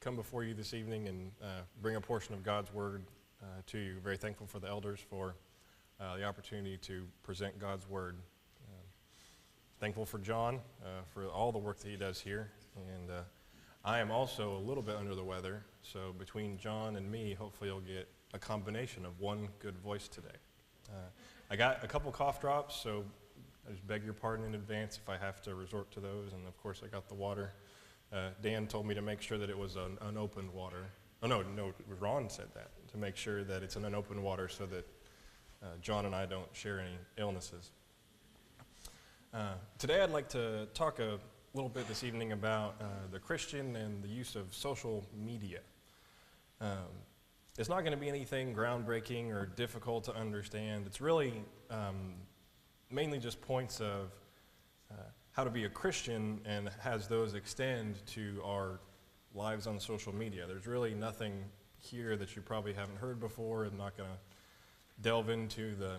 come before you this evening and bring a portion of God's Word to you. Very thankful for the elders for the opportunity to present God's Word. Thankful for John for all the work that he does here. And I am also a little bit under the weather, so between John and me, hopefully you'll get a combination of one good voice today. I got a couple cough drops, so I just beg your pardon in advance if I have to resort to those. And of course, I got the water. Dan told me to make sure that it was an unopened water. Oh, no, Ron said that, to make sure that it's an unopened water so that John and I don't share any illnesses. Today I'd like to talk a little bit this evening about the Christian and the use of social media. It's not going to be anything groundbreaking or difficult to understand. It's really mainly just points of how to be a Christian and has those extend to our lives on social media. There's really nothing here that you probably haven't heard before. I'm not going to delve into the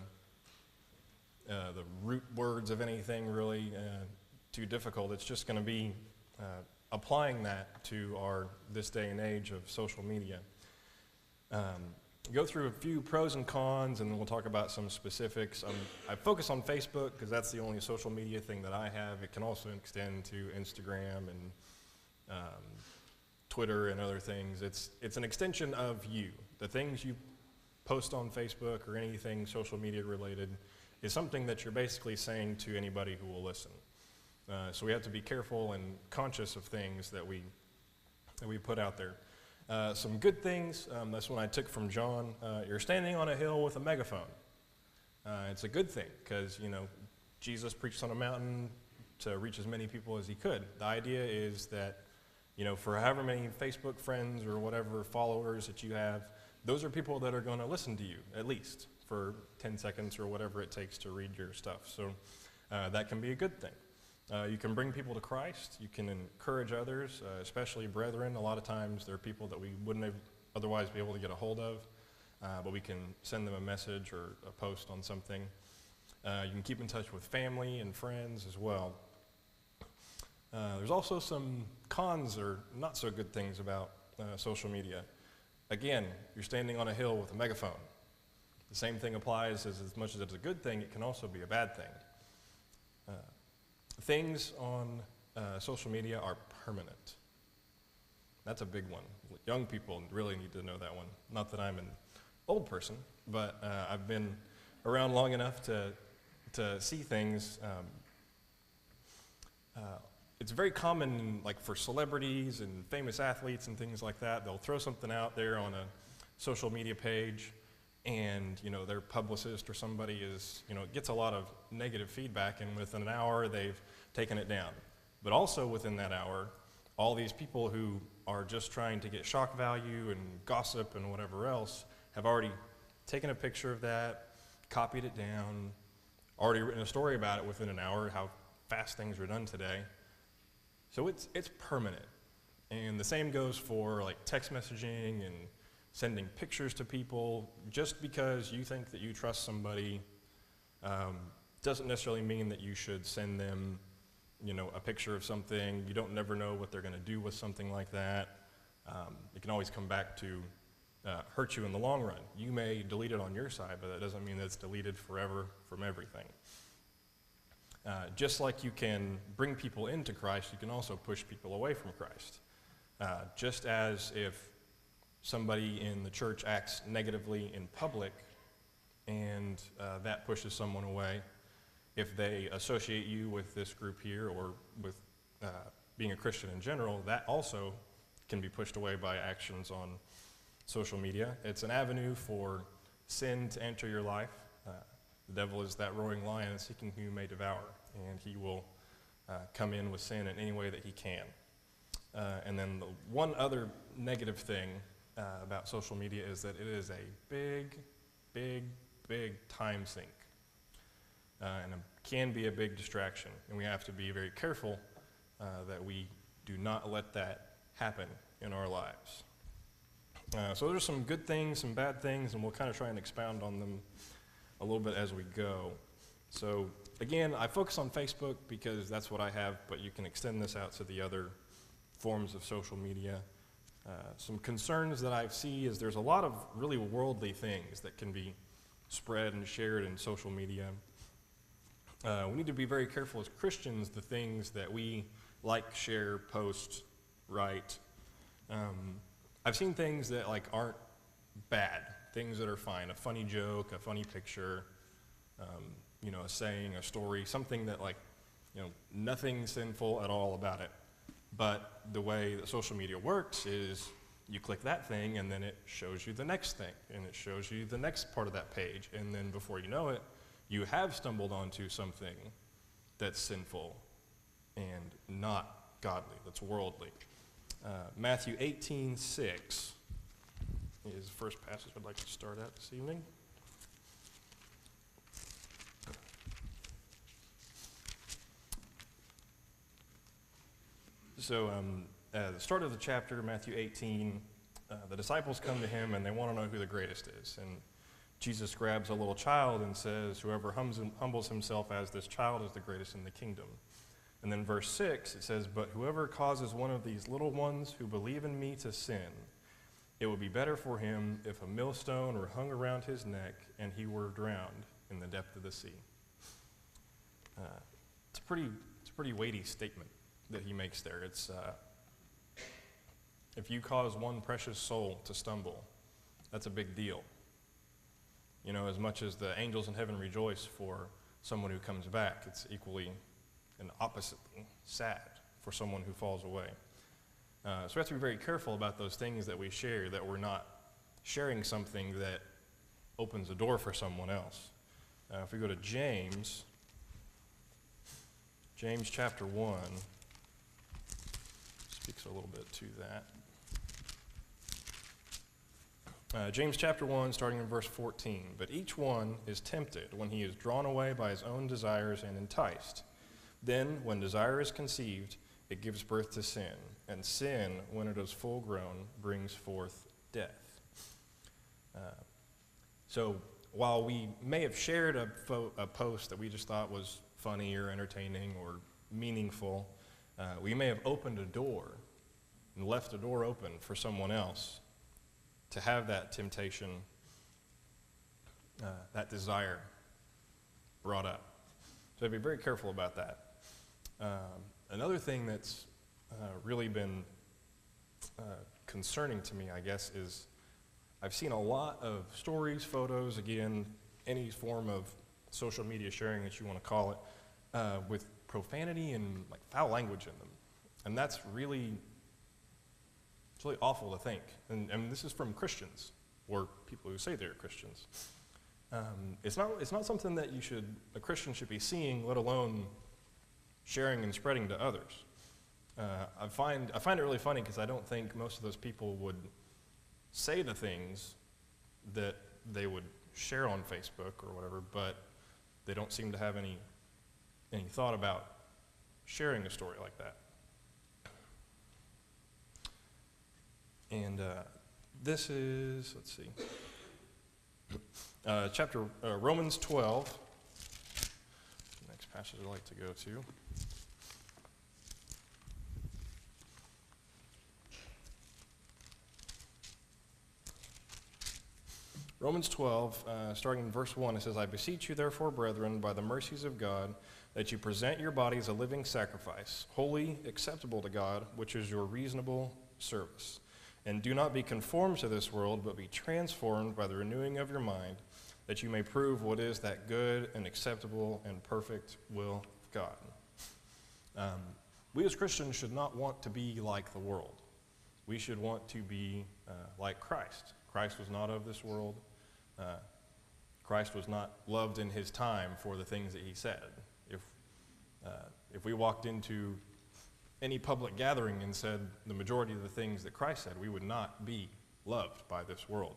root words of anything really too difficult. It's just going to be applying that to our this day and age of social media. Go through a few pros and cons, and then we'll talk about some specifics. I focus on Facebook because that's the only social media thing that I have. It can also extend to Instagram and Twitter and other things. It's an extension of you. The things you post on Facebook or anything social media related is something that you're basically saying to anybody who will listen. So we have to be careful and conscious of things that we put out there. Some good things, that's one I took from John. You're standing on a hill with a megaphone. It's a good thing because, Jesus preached on a mountain to reach as many people as he could. The idea is that, for however many Facebook friends or whatever followers that you have, those are people that are going to listen to you, at least, for 10 seconds or whatever it takes to read your stuff. So that can be a good thing. You can bring people to Christ. You can encourage others, especially brethren. A lot of times there are people that we wouldn't otherwise be able to get a hold of, but we can send them a message or a post on something. You can keep in touch with family and friends as well. There's also some cons or not so good things about social media. Again, you're standing on a hill with a megaphone. The same thing applies as much as it's a good thing, it can also be a bad thing. Things on social media are permanent. That's a big one. Young people really need to know that one. Not that I'm an old person, but I've been around long enough to see things. It's very common, like for celebrities and famous athletes and things like that. They'll throw something out there on a social media page, and their publicist or somebody gets a lot of negative feedback, and within an hour they've taken it down. But also within that hour, all these people who are just trying to get shock value and gossip and whatever else have already taken a picture of that, copied it down, already written a story about it within an hour, how fast things are done today. So it's permanent. And the same goes for like text messaging and sending pictures to people. Just because you think that you trust somebody doesn't necessarily mean that you should send them, a picture of something. You don't never know what they're going to do with something like that. It can always come back to hurt you in the long run. You may delete it on your side, but that doesn't mean that it's deleted forever from everything. Just like you can bring people into Christ, you can also push people away from Christ. Just as if somebody in the church acts negatively in public and that pushes someone away, if they associate you with this group here or with being a Christian in general, that also can be pushed away by actions on social media. It's an avenue for sin to enter your life. The devil is that roaring lion seeking whom he may devour, and he will come in with sin in any way that he can. And then the one other negative thing about social media is that it is a big, big, big time sink. And it can be a big distraction. And we have to be very careful that we do not let that happen in our lives. So there's some good things, some bad things, and we'll kind of try and expound on them a little bit as we go. So again, I focus on Facebook because that's what I have, but you can extend this out to the other forms of social media. Some concerns that I see is there's a lot of really worldly things that can be spread and shared in social media. We need to be very careful as Christians, the things that we like, share, post, write. I've seen things that like aren't bad, things that are fine, a funny joke, a funny picture, a saying, a story, something that like, nothing sinful at all about it. But the way that social media works is you click that thing and then it shows you the next thing and it shows you the next part of that page. And then before you know it, you have stumbled onto something that's sinful and not godly, that's worldly. Matthew 18:6 is the first passage I'd like to start at this evening. So at the start of the chapter, Matthew 18, the disciples come to him and they want to know who the greatest is. And Jesus grabs a little child and says, whoever humbles himself as this child is the greatest in the kingdom. And then verse 6, it says, but whoever causes one of these little ones who believe in me to sin, it would be better for him if a millstone were hung around his neck and he were drowned in the depth of the sea. It's a pretty weighty statement that he makes there. It's if you cause one precious soul to stumble, that's a big deal. As much as the angels in heaven rejoice for someone who comes back, it's equally and oppositely sad for someone who falls away. So we have to be very careful about those things that we share, that we're not sharing something that opens a door for someone else. If we go to James chapter 1, speaks a little bit to that. James chapter 1, starting in verse 14. But each one is tempted when he is drawn away by his own desires and enticed. Then, when desire is conceived, it gives birth to sin. And sin, when it is full grown, brings forth death. So, while we may have shared a post that we just thought was funny or entertaining or meaningful, we may have opened a door and left a door open for someone else to have that temptation, that desire brought up. So I'd be very careful about that. Another thing that's really been concerning to me, I guess, is I've seen a lot of stories, photos, again, any form of social media sharing that you want to call it, with profanity and like foul language in them. And that's really, it's really awful to think. And this is from Christians, or people who say they're Christians. It's not something that a Christian should be seeing, let alone sharing and spreading to others. I find it really funny because I don't think most of those people would say the things that they would share on Facebook or whatever, but they don't seem to have any thought about sharing a story like that. And this is, let's see, Romans 12, the next passage I'd like to go to. Romans 12, starting in verse 1, it says, I beseech you therefore, brethren, by the mercies of God, that you present your bodies a living sacrifice, holy, acceptable to God, which is your reasonable service. And do not be conformed to this world, but be transformed by the renewing of your mind, that you may prove what is that good and acceptable and perfect will of God. We as Christians should not want to be like the world. We should want to be like Christ. Christ was not of this world. Christ was not loved in his time for the things that he said. If we walked into any public gathering and said the majority of the things that Christ said, we would not be loved by this world.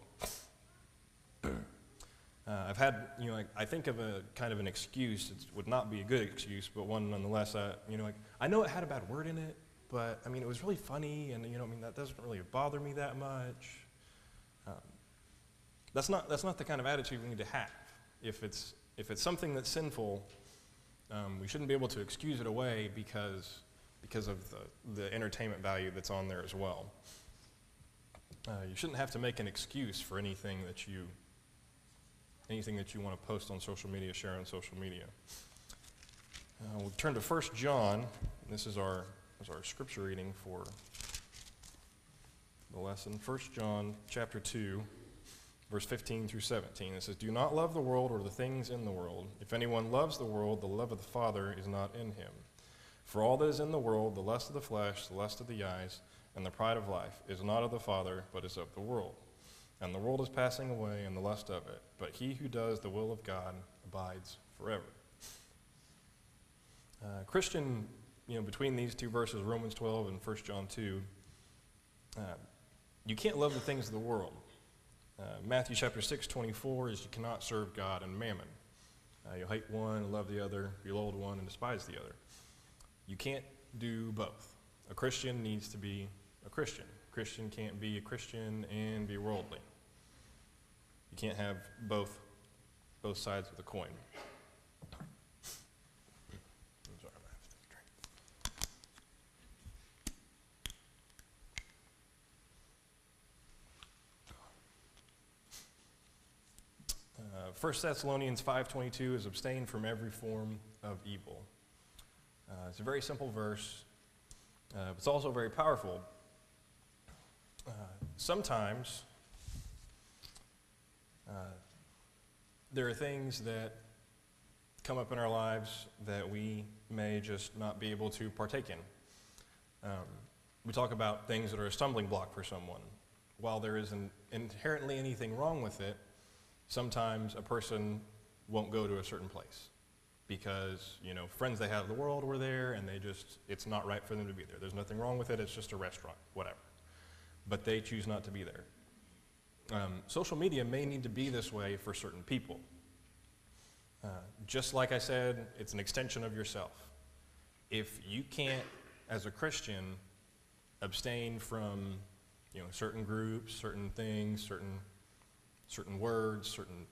I've had, I think of a kind of an excuse. It would not be a good excuse, but one nonetheless. I know it had a bad word in it, but it was really funny, and that doesn't really bother me that much. That's not the kind of attitude we need to have. If it's something that's sinful, we shouldn't be able to excuse it away because of the entertainment value that's on there as well. You shouldn't have to make an excuse for anything that you want to post on social media, share on social media. We'll turn to 1 John. This is our scripture reading for the lesson. 1 John chapter 2, verse 15 through 17. It says, "Do not love the world or the things in the world. If anyone loves the world, the love of the Father is not in him. For all that is in the world, the lust of the flesh, the lust of the eyes, and the pride of life, is not of the Father, but is of the world. And the world is passing away, and the lust of it. But he who does the will of God abides forever." Christian, between these two verses, Romans 12 and 1 John 2, you can't love the things of the world. Matthew chapter 6:24 is you cannot serve God and mammon. You'll hate one and love the other, you'll loathe one and despise the other. You can't do both. A Christian needs to be a Christian. A Christian can't be a Christian and be worldly. You can't have both sides of the coin. I'm sorry, I'm gonna have to take a drink. 1 Thessalonians 5:22 is abstain from every form of evil. It's a very simple verse, but it's also very powerful. Sometimes there are things that come up in our lives that we may just not be able to partake in. We talk about things that are a stumbling block for someone. While there isn't inherently anything wrong with it, sometimes a person won't go to a certain place because, friends they have in the world were there and it's not right for them to be there. There's nothing wrong with it, it's just a restaurant, whatever. But they choose not to be there. Social media may need to be this way for certain people. Just like I said, it's an extension of yourself. If you can't, as a Christian, abstain from, certain groups, certain things, certain words, certain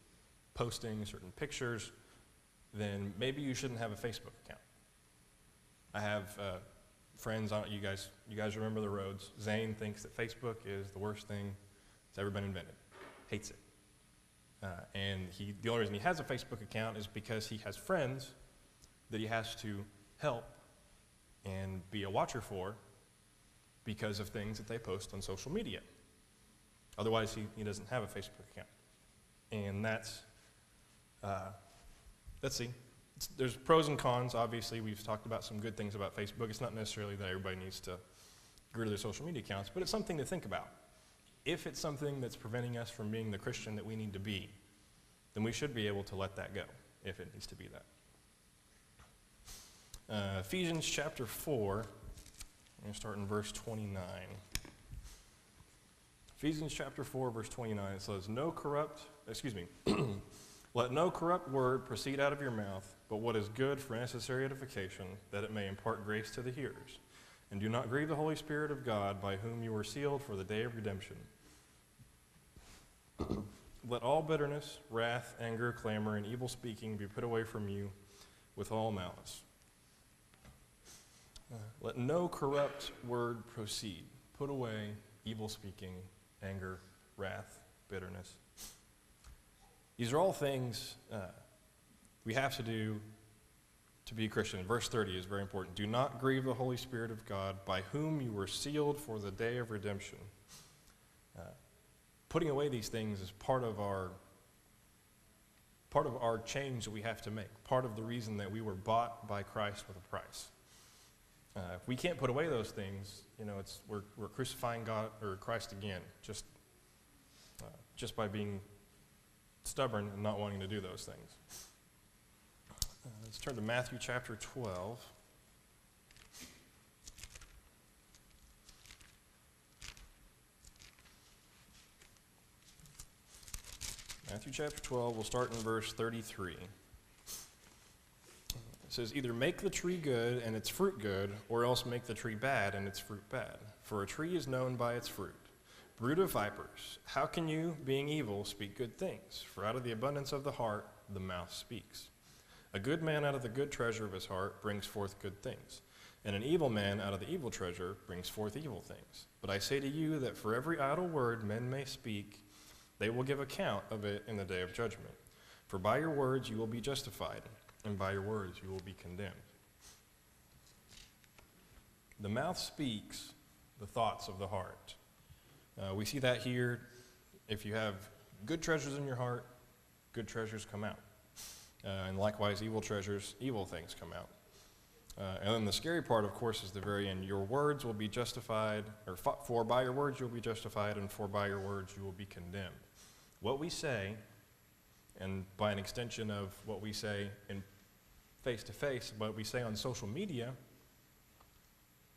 postings, certain pictures, then maybe you shouldn't have a Facebook account. I have friends on it. You guys remember the roads. Zane thinks that Facebook is the worst thing that's ever been invented. Hates it. And the only reason he has a Facebook account is because he has friends that he has to help and be a watcher for because of things that they post on social media. Otherwise, he doesn't have a Facebook account. And that's, let's see. There's pros and cons, obviously. We've talked about some good things about Facebook. It's not necessarily that everybody needs to get rid of their social media accounts, but it's something to think about. If it's something that's preventing us from being the Christian that we need to be, then we should be able to let that go, if it needs to be that. Ephesians chapter 4, I'm going to start in verse 29. Ephesians chapter 4, verse 29, it says, "Let no corrupt word proceed out of your mouth, but what is good for necessary edification, that it may impart grace to the hearers. And do not grieve the Holy Spirit of God, by whom you were sealed for the day of redemption. Let all bitterness, wrath, anger, clamor, and evil speaking be put away from you with all malice." Let no corrupt word proceed. Put away evil speaking, anger, wrath, bitterness. These are all things we have to do to be a Christian. Verse 30 is very important. "Do not grieve the Holy Spirit of God, by whom you were sealed for the day of redemption." Putting away these things is part of our change that we have to make. Part of the reason that we were bought by Christ with a price. If we can't put away those things, we're crucifying God or Christ again, just by being stubborn and not wanting to do those things. Let's turn to Matthew chapter 12. Matthew chapter 12, we'll start in verse 33. It says, "Either make the tree good and its fruit good, or else make the tree bad and its fruit bad. For a tree is known by its fruit. Brood of vipers, how can you, being evil, speak good things? For out of the abundance of the heart, the mouth speaks. A good man out of the good treasure of his heart brings forth good things, And an evil man out of the evil treasure brings forth evil things. But I say to you that for every idle word men may speak, they will give account of it in the day of judgment. For by your words you will be justified, and by your words you will be condemned. The mouth speaks the thoughts of the heart. We see that here. If you have good treasures in your heart, good treasures come out. And likewise, evil treasures, evil things come out. And then the scary part, of course, is the very end. Your words will be justified, or for by your words you will be justified, and for by your words you will be condemned. What we say, and by an extension of what we say in face-to-face, what we say on social media,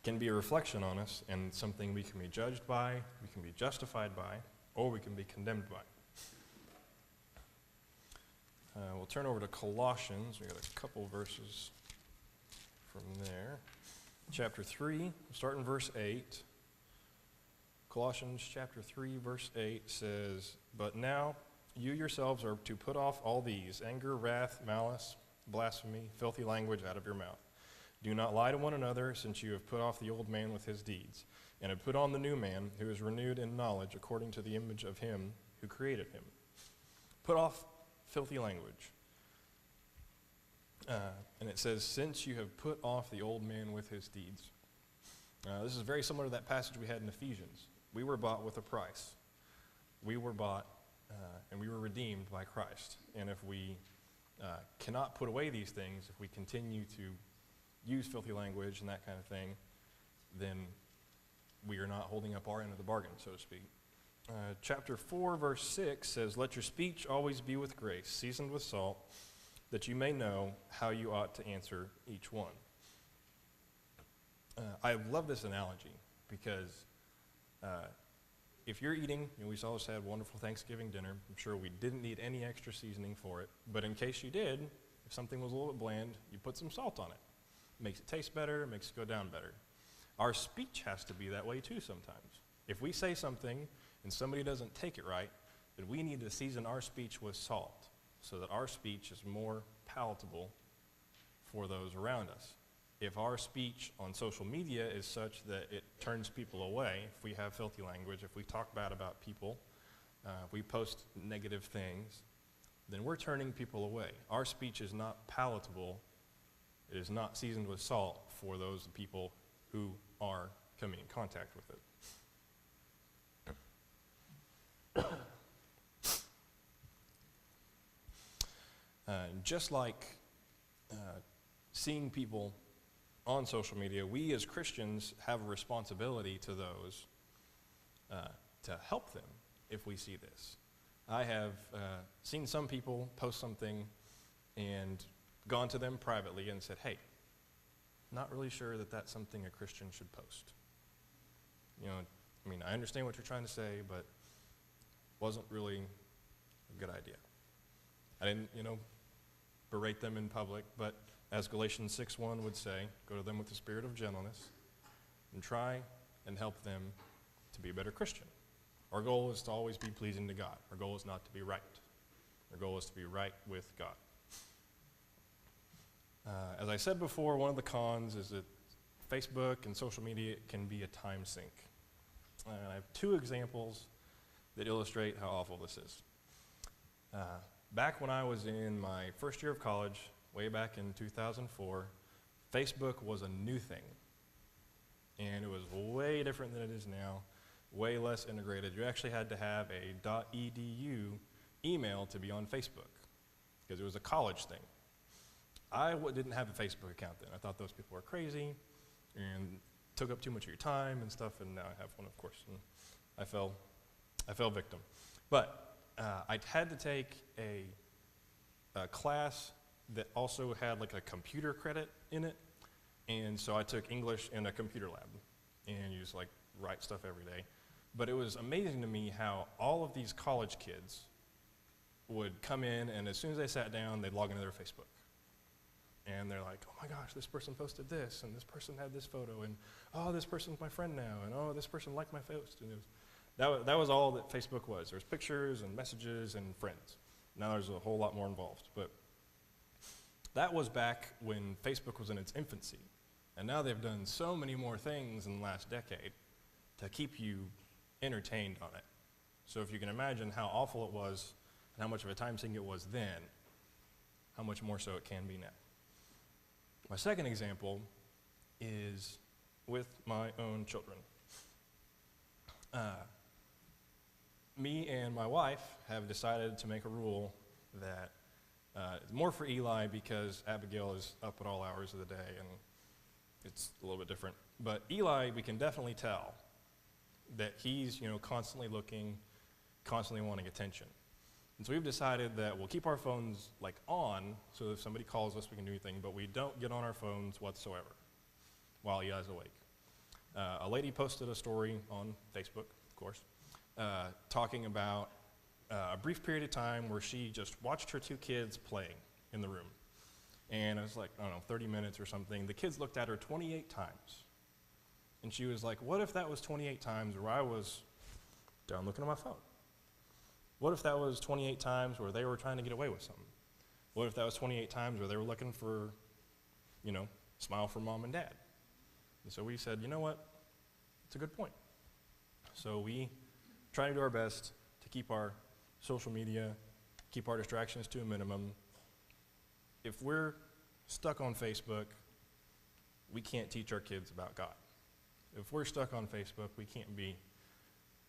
can be a reflection on us and something we can be judged by, we can be justified by, or we can be condemned by. We'll turn over to Colossians. We got a couple verses from there. Chapter 3, we'll start in verse 8. Colossians chapter 3, verse 8 says, "But now you yourselves are to put off all these, anger, wrath, malice, blasphemy, filthy language out of your mouth. Do not lie to one another, since you have put off the old man with his deeds, and have put on the new man, who is renewed in knowledge according to the image of him who created him." Put off filthy language. And it says, since you have put off the old man with his deeds. This is very similar to that passage we had in Ephesians. We were bought with a price. We were bought and we were redeemed by Christ. And if we cannot put away these things, if we continue to use filthy language and that kind of thing, then we are not holding up our end of the bargain, so to speak. Chapter 4, verse 6 says, "Let your speech always be with grace, seasoned with salt, that you may know how you ought to answer each one." I love this analogy because if you're eating, we saw us had wonderful Thanksgiving dinner. I'm sure we didn't need any extra seasoning for it, but in case you did, if something was a little bit bland, you put some salt on it. It makes it taste better, it makes it go down better. Our speech has to be that way too sometimes. If we say something and somebody doesn't take it right, then we need to season our speech with salt so that our speech is more palatable for those around us. If our speech on social media is such that it turns people away, if we have filthy language, if we talk bad about people, if we post negative things, then we're turning people away. Our speech is not palatable. It is not seasoned with salt for those people who are coming in contact with it. Just like seeing people on social media, we as Christians have a responsibility to those to help them if we see this. I have seen some people post something and gone to them privately and said, "Hey, not really sure that that's something a Christian should post. I understand what you're trying to say, but wasn't really a good idea." I didn't, berate them in public, but as Galatians 6:1 would say, go to them with the spirit of gentleness and try and help them to be a better Christian. Our goal is to always be pleasing to God. Our goal is not to be right. Our goal is to be right with God. As I said before, one of the cons is that Facebook and social media can be a time sink. I have two examples that illustrate how awful this is. Back when I was in my first year of college, way back in 2004, Facebook was a new thing. And it was way different than it is now, way less integrated. You actually had to have a .edu email to be on Facebook because it was a college thing. I didn't have a Facebook account then. I thought those people were crazy and took up too much of your time and stuff, and now I have one, of course. And I fell victim. But I had to take a class that also had like a computer credit in it, and so I took English in a computer lab and used write stuff every day. But it was amazing to me how all of these college kids would come in, and as soon as they sat down, they'd log into their Facebook. And they're like, "Oh my gosh, this person posted this, and this person had this photo, and oh, this person's my friend now, and oh, this person liked my post." And that was all that Facebook was. There's pictures and messages and friends. Now there's a whole lot more involved. But that was back when Facebook was in its infancy. And now they've done so many more things in the last decade to keep you entertained on it. So if you can imagine how awful it was and how much of a time sink it was then, how much more so it can be now. My second example is with my own children. Me and my wife have decided to make a rule that more for Eli because Abigail is up at all hours of the day and it's a little bit different. But Eli, we can definitely tell that he's constantly looking, constantly wanting attention. And so we've decided that we'll keep our phones on, so if somebody calls us, we can do anything, but we don't get on our phones whatsoever while Eli's awake. A lady posted a story on Facebook, of course, talking about a brief period of time where she just watched her two kids playing in the room. And it was 30 minutes or something. The kids looked at her 28 times. And she was like, what if that was 28 times where I was down looking at my phone? What if that was 28 times where they were trying to get away with something? What if that was 28 times where they were looking for, smile from mom and dad? And so we said, you know what? It's a good point. So we try to do our best to keep our social media, keep our distractions to a minimum. If we're stuck on Facebook, we can't teach our kids about God. If we're stuck on Facebook, we can't be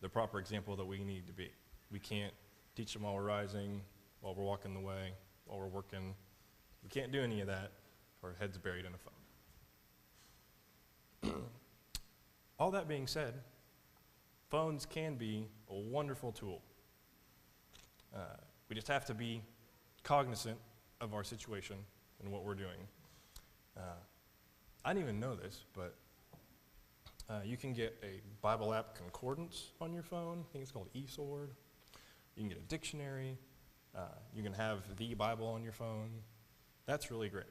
the proper example that we need to be. We can't teach them while we're rising, while we're walking the way, while we're working. We can't do any of that if our head's buried in a phone. All that being said, phones can be a wonderful tool. We just have to be cognizant of our situation and what we're doing. I didn't even know this, but you can get a Bible app concordance on your phone. I think it's called eSword. You can get a dictionary. You can have the Bible on your phone. That's really great.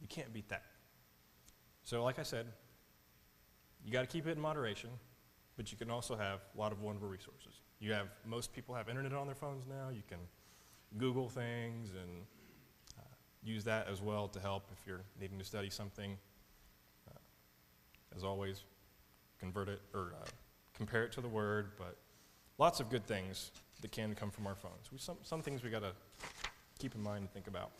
You can't beat that. So like I said, you got to keep it in moderation, but you can also have a lot of wonderful resources. Most people have internet on their phones now. You can Google things and use that as well to help if you're needing to study something. As always, convert it or compare it to the Word, but lots of good things that can come from our phones. Some things we got to keep in mind and think about.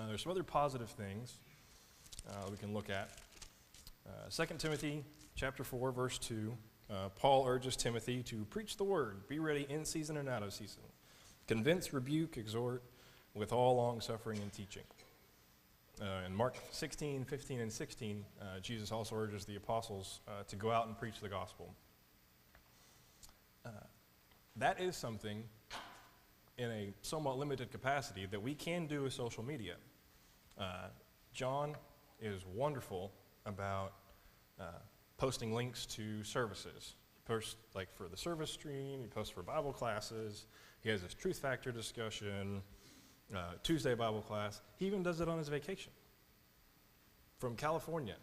There's some other positive things we can look at. 2 Timothy chapter 4, verse 2, Paul urges Timothy to preach the word, be ready in season and out of season. Convince, rebuke, exhort with all long-suffering and teaching. In Mark 16, 15, and 16, Jesus also urges the apostles to go out and preach the gospel. That is something in a somewhat limited capacity that we can do with social media. John is wonderful about posting links to services. He posts for the service stream, he posts for Bible classes, he has his Truth Factor discussion, Tuesday Bible class. He even does it on his vacation from California,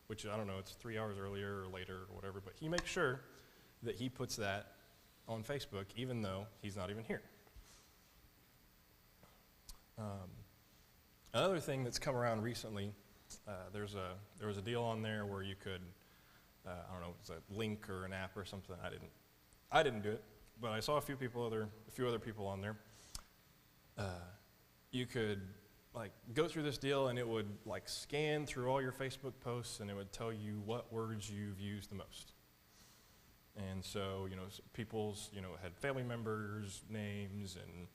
which I don't know, it's 3 hours earlier or later or whatever, but he makes sure that he puts that on Facebook even though he's not even here. Another thing that's come around recently, there was a deal on there where you could, I don't know, it's a link or an app or something. I didn't do it, but I saw a few other people on there. You could go through this deal and it would scan through all your Facebook posts and it would tell you what words you've used the most. And so, people's, had family members' names and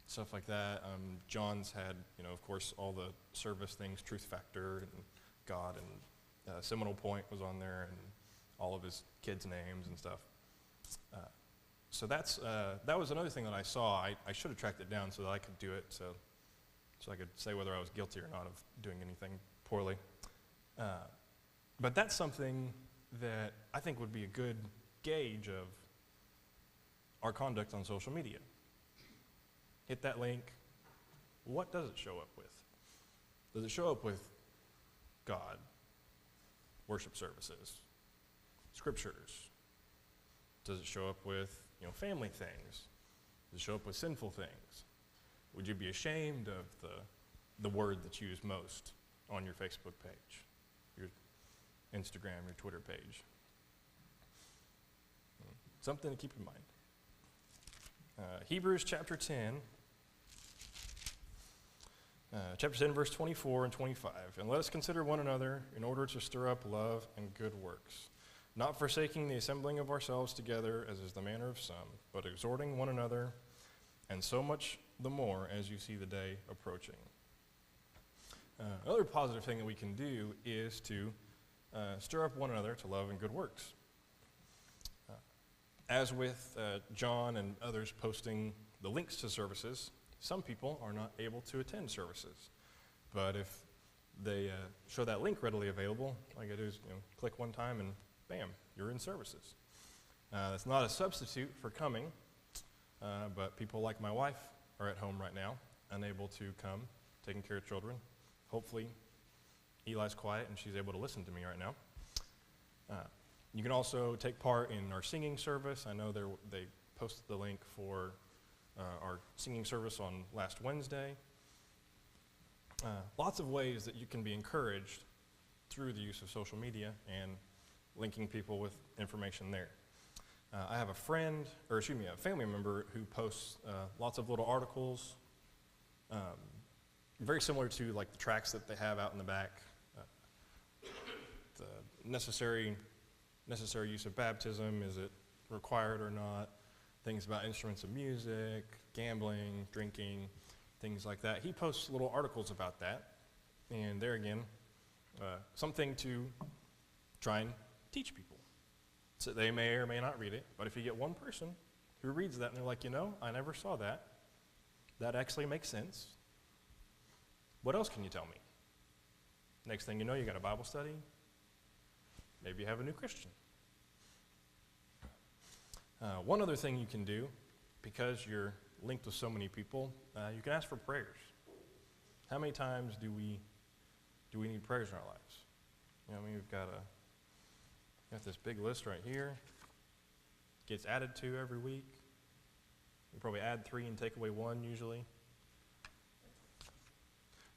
stuff like that. John's had, of course, all the service things, Truth Factor and God, and Seminole Point was on there, and all of his kids' names and stuff. So that was another thing that I saw. I should have tracked it down so that I could do it, so I could say whether I was guilty or not of doing anything poorly. But that's something that I think would be a good gauge of our conduct on social media. Hit that link. What does it show up with? Does it show up with God, worship services, scriptures? Does it show up with family things? Does it show up with sinful things? Would you be ashamed of the word that's used most on your Facebook page, your Instagram, your Twitter page? Something to keep in mind. Hebrews chapter 10, verse 24 and 25. And let us consider one another in order to stir up love and good works, not forsaking the assembling of ourselves together, as is the manner of some, but exhorting one another, and so much the more as you see the day approaching. Another positive thing that we can do is to stir up one another to love and good works. As with John and others posting the links to services, some people are not able to attend services. But if they show that link readily available, all you gotta do is click one time and bam, you're in services. That's not a substitute for coming, but people like my wife are at home right now, unable to come, taking care of children. Hopefully Eli's quiet and she's able to listen to me right now. You can also take part in our singing service. I know they posted the link for our singing service on last Wednesday. Lots of ways that you can be encouraged through the use of social media and linking people with information there. I have a family member who posts lots of little articles, very similar to like the tracts that they have out in the back, the necessary use of baptism, is it required or not, things about instruments of music, gambling, drinking, things like that. He posts little articles about that, and there again, something to try and teach people. So they may or may not read it, but if you get one person who reads that and they're like, I never saw that, that actually makes sense. What else can you tell me? Next thing you know, you got a Bible study. Maybe you have a new Christian. One other thing you can do, because you're linked with so many people, you can ask for prayers. How many times do we need prayers in our lives? We've got this big list right here. Gets added to every week. We probably add 3 and take away 1 usually.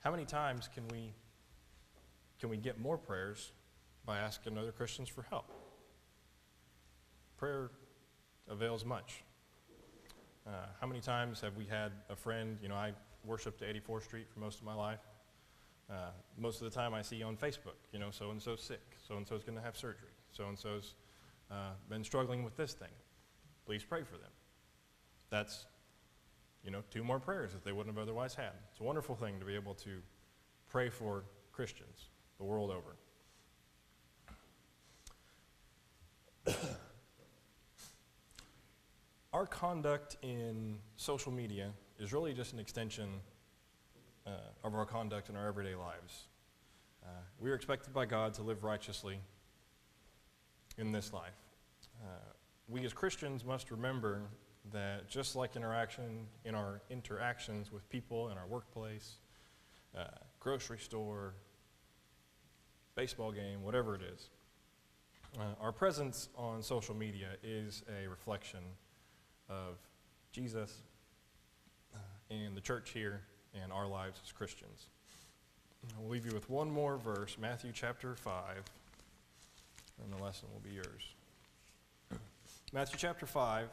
How many times can we get more prayers by asking other Christians for help? Prayer avails much. How many times have we had a friend, I worshiped at 84th Street for most of my life. Most of the time I see on Facebook, so-and-so's sick, so-and-so's going to have surgery, so-and-so's been struggling with this thing. Please pray for them. That's, 2 more prayers that they wouldn't have otherwise had. It's a wonderful thing to be able to pray for Christians the world over. Our conduct in social media is really just an extension of our conduct in our everyday lives. We are expected by God to live righteously in this life. We as Christians must remember that just like in our interactions with people in our workplace, grocery store, baseball game, whatever it is, our presence on social media is a reflection of Jesus and the church here and our lives as Christians. I'll leave you with one more verse, Matthew chapter 5, and the lesson will be yours. Matthew chapter 5,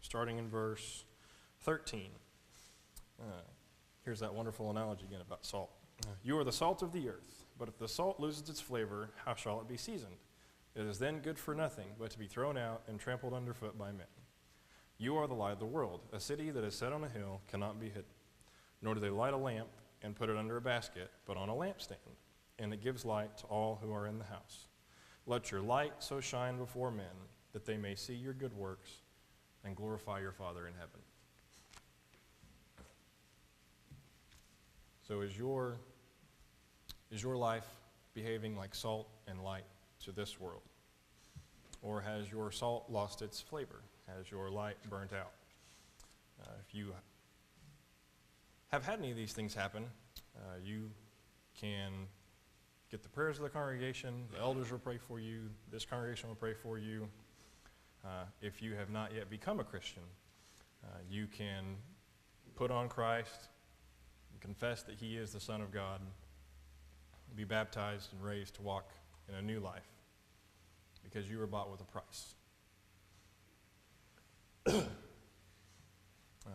starting in verse 13. Here's that wonderful analogy again about salt. You are the salt of the earth, but if the salt loses its flavor, how shall it be seasoned? It is then good for nothing but to be thrown out and trampled underfoot by men. You are the light of the world. A city that is set on a hill cannot be hidden. Nor do they light a lamp and put it under a basket, but on a lampstand, and it gives light to all who are in the house. Let your light so shine before men that they may see your good works and glorify your Father in heaven. So is your life behaving like salt and light to this world? Or has your salt lost its flavor? Has your light burnt out? If you have had any of these things happen, you can get the prayers of the congregation. The elders will pray for you. This congregation will pray for you. If you have not yet become a Christian, you can put on Christ, confess that he is the Son of God, be baptized and raised to walk in a new life because you were bought with a price.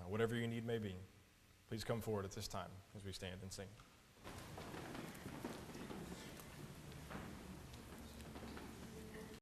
Whatever your need may be, please come forward at this time as we stand and sing.